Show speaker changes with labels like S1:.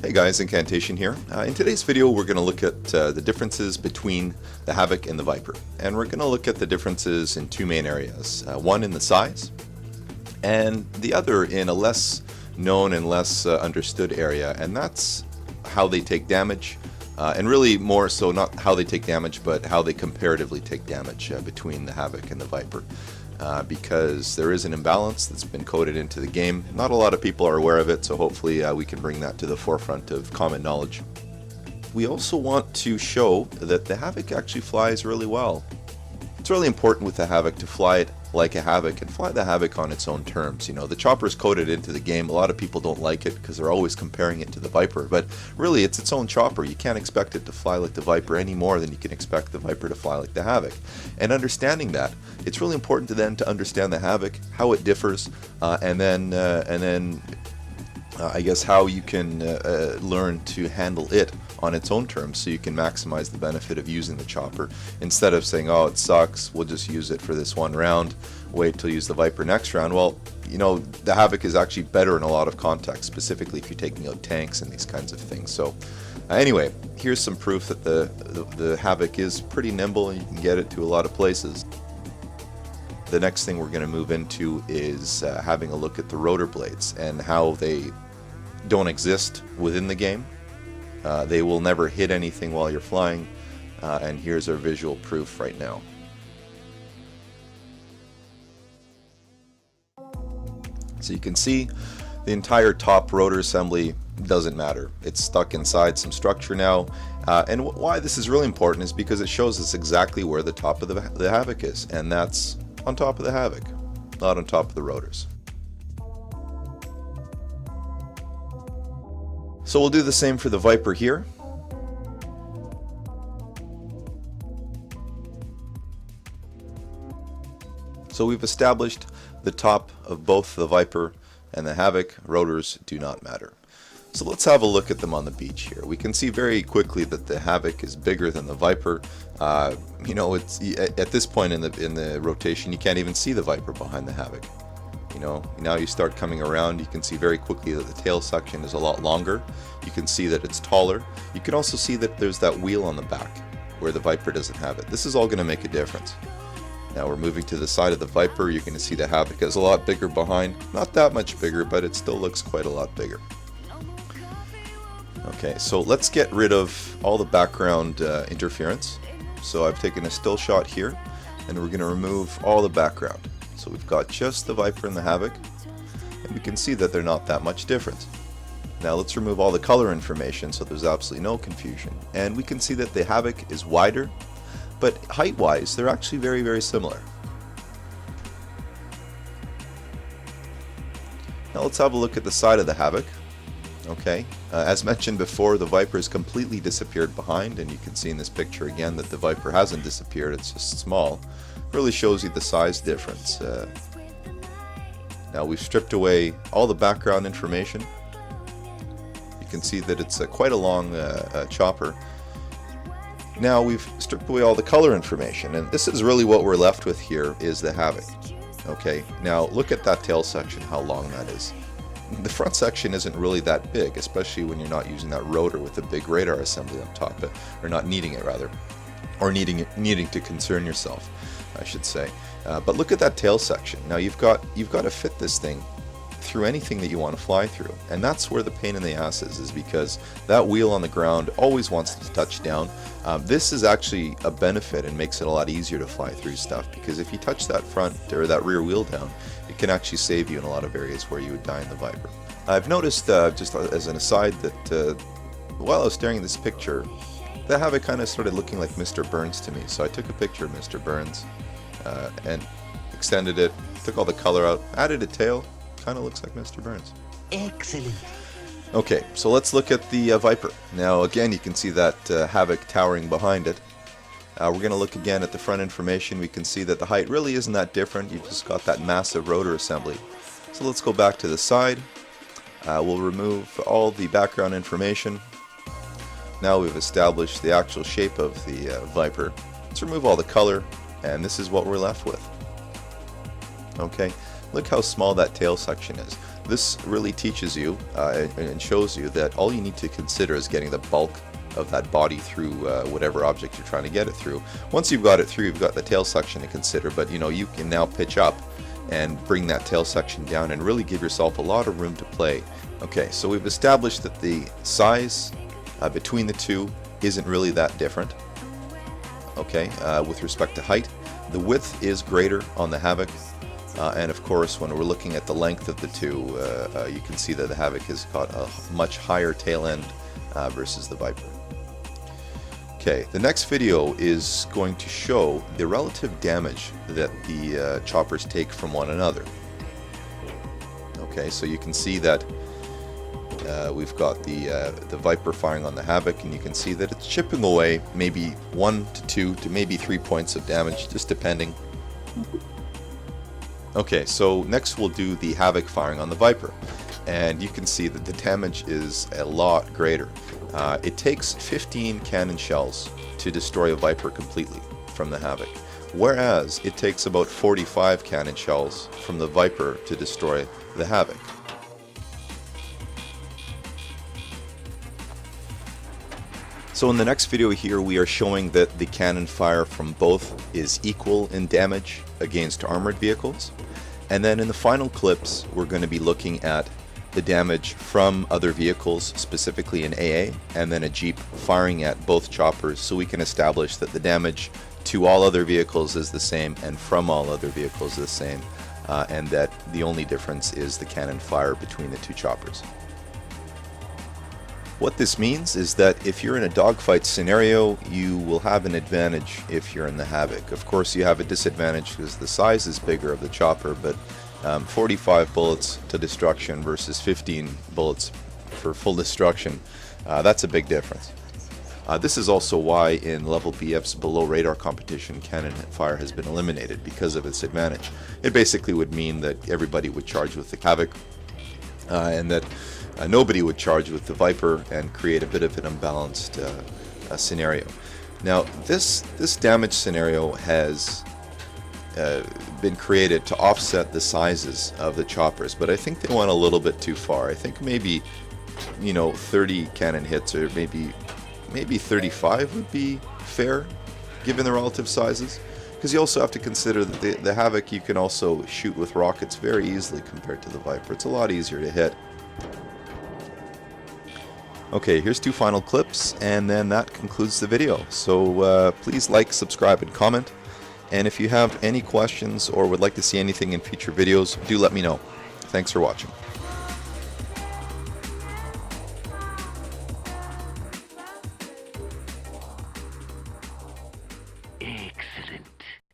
S1: Hey guys, Incantation here. In today's video we're going to look at the differences between the Havoc and the Viper. And we're going to look at the differences in two main areas. One in the size, and the other in a less known and less understood area, and that's how they take damage. And really more so not how they take damage, but how they comparatively take damage between the Havoc and the Viper. Because there is an imbalance that's been coded into the game. Not a lot of people are aware of it, so hopefully we can bring that to the forefront of common knowledge. We also want to show that the Havoc actually flies really well. It's really important with the Havoc to fly it like a Havoc and fly the Havoc on its own terms. You know, the chopper's coded into the game. A lot of people don't like it because they're always comparing it to the Viper, but really it's its own chopper. You can't expect it to fly like the Viper any more than you can expect the Viper to fly like the Havoc. And understanding that, it's really important to understand the Havoc, how it differs, and then I guess how you can learn to handle it on its own terms so you can maximize the benefit of using the chopper instead of saying, oh, it sucks, we'll just use it for this one round, wait till use the Viper next round. Well, you know, the Havoc is actually better in a lot of contexts, specifically if you're taking out tanks and these kinds of things. So anyway, here's some proof that the Havoc is pretty nimble and you can get it to a lot of places. The next thing we're going to move into is having a look at the rotor blades and how they don't exist within the game. They will never hit anything while you're flying, and here's our visual proof right now. So you can see the entire top rotor assembly doesn't matter. It's stuck inside some structure now, and why this is really important is because it shows us exactly where the top of the Havoc is, and that's on top of the Havoc, not on top of the rotors. So we'll do the same for the Viper here. So we've established the top of both the Viper and the Havoc. Rotors do not matter. So let's have a look at them on the beach here. We can see very quickly that the Havoc is bigger than the Viper. You know, it's at this point in the rotation, you can't even see the Viper behind the Havoc. You know, now you start coming around, you can see very quickly that the tail section is a lot longer. You can see that it's taller. You can also see that there's that wheel on the back where the Viper doesn't have it. This is all going to make a difference. Now we're moving to the side of the Viper. You're going to see the Havoc is a lot bigger behind. Not that much bigger, but it still looks quite a lot bigger. Okay, so let's get rid of all the background interference. So I've taken a still shot here, and we're going to remove all the background. So we've got just the Viper and the Havoc, and we can see that they're not that much different. Now let's remove all the color information so there's absolutely no confusion. And we can see that the Havoc is wider, but height-wise they're actually very, very similar. Now let's have a look at the side of the Havoc. Okay, as mentioned before, the Viper has completely disappeared behind, and you can see in this picture again that the Viper hasn't disappeared, it's just small. Really shows you the size difference. Now we've stripped away all the background information. You can see that it's quite a long chopper. Now we've stripped away all the color information, and this is really what we're left with here is the Havoc. Okay, now look at that tail section, how long that is. The front section isn't really that big, especially when you're not using that rotor with the big radar assembly on top, or not needing it rather, or needing to concern yourself, I should say. But look at that tail section. Now you've got to fit this thing through anything that you want to fly through, and that's where the pain in the ass is because that wheel on the ground always wants to touch down. This is actually a benefit and makes it a lot easier to fly through stuff, because if you touch that front or that rear wheel down, it can actually save you in a lot of areas where you would die in the Viper. I've noticed, just as an aside, that while I was staring at this picture, the Havoc kind of started looking like Mr. Burns to me, so I took a picture of Mr. Burns and extended it, took all the color out, added a tail. Kind of looks like Mr. Burns.
S2: Excellent.
S1: Okay, so let's look at the Viper. Now again, you can see that Havoc towering behind it. We're going to look again at the front information. We can see that the height really isn't that different. You've just got that massive rotor assembly. So let's go back to the side. We'll remove all the background information. Now we've established the actual shape of the Viper. Let's remove all the color, and this is what we're left with. Okay, look how small that tail section is. this really teaches you and shows you that all you need to consider is getting the bulk of that body through whatever object you're trying to get it through. Once you've got it through, you've got the tail section to consider, but you can now pitch up and bring that tail section down and really give yourself a lot of room to play. Okay, so we've established that the size between the two isn't really that different. Okay, with respect to height, the width is greater on the Havoc, and of course when we're looking at the length of the two, you can see that the Havoc has got a much higher tail end versus the Viper. Okay, the next video is going to show the relative damage that the choppers take from one another. Okay, so you can see that we've got the Viper firing on the Havoc, and you can see that it's chipping away maybe 1 to 2 to maybe 3 points of damage, just depending. Okay, so next we'll do the Havoc firing on the Viper, and you can see that the damage is a lot greater. It takes 15 cannon shells to destroy a Viper completely from the Havoc, whereas it takes about 45 cannon shells from the Viper to destroy the Havoc. So in the next video here, we are showing that the cannon fire from both is equal in damage against armored vehicles. And then in the final clips, we're going to be looking at the damage from other vehicles, specifically an AA, and then a Jeep firing at both choppers, so we can establish that the damage to all other vehicles is the same and from all other vehicles is the same, and that the only difference is the cannon fire between the two choppers. What this means is that if you're in a dogfight scenario, you will have an advantage if you're in the Havoc. Of course, you have a disadvantage because the size is bigger of the chopper, but 45 bullets to destruction versus 15 bullets for full destruction, that's a big difference. This is also why in level BF's below radar competition, cannon fire has been eliminated because of its advantage. It basically would mean that everybody would charge with the Havoc, and that nobody would charge with the Viper, and create a bit of an unbalanced scenario. Now this damage scenario has been created to offset the sizes of the choppers, but I think they went a little bit too far. I think maybe 30 cannon hits, or maybe 35 would be fair given the relative sizes, because you also have to consider that the Havoc you can also shoot with rockets very easily compared to the Viper. It's a lot easier to hit. Okay, here's 2 final clips, and then that concludes the video. So please like, subscribe, and comment. And if you have any questions or would like to see anything in future videos, do let me know. Thanks for watching.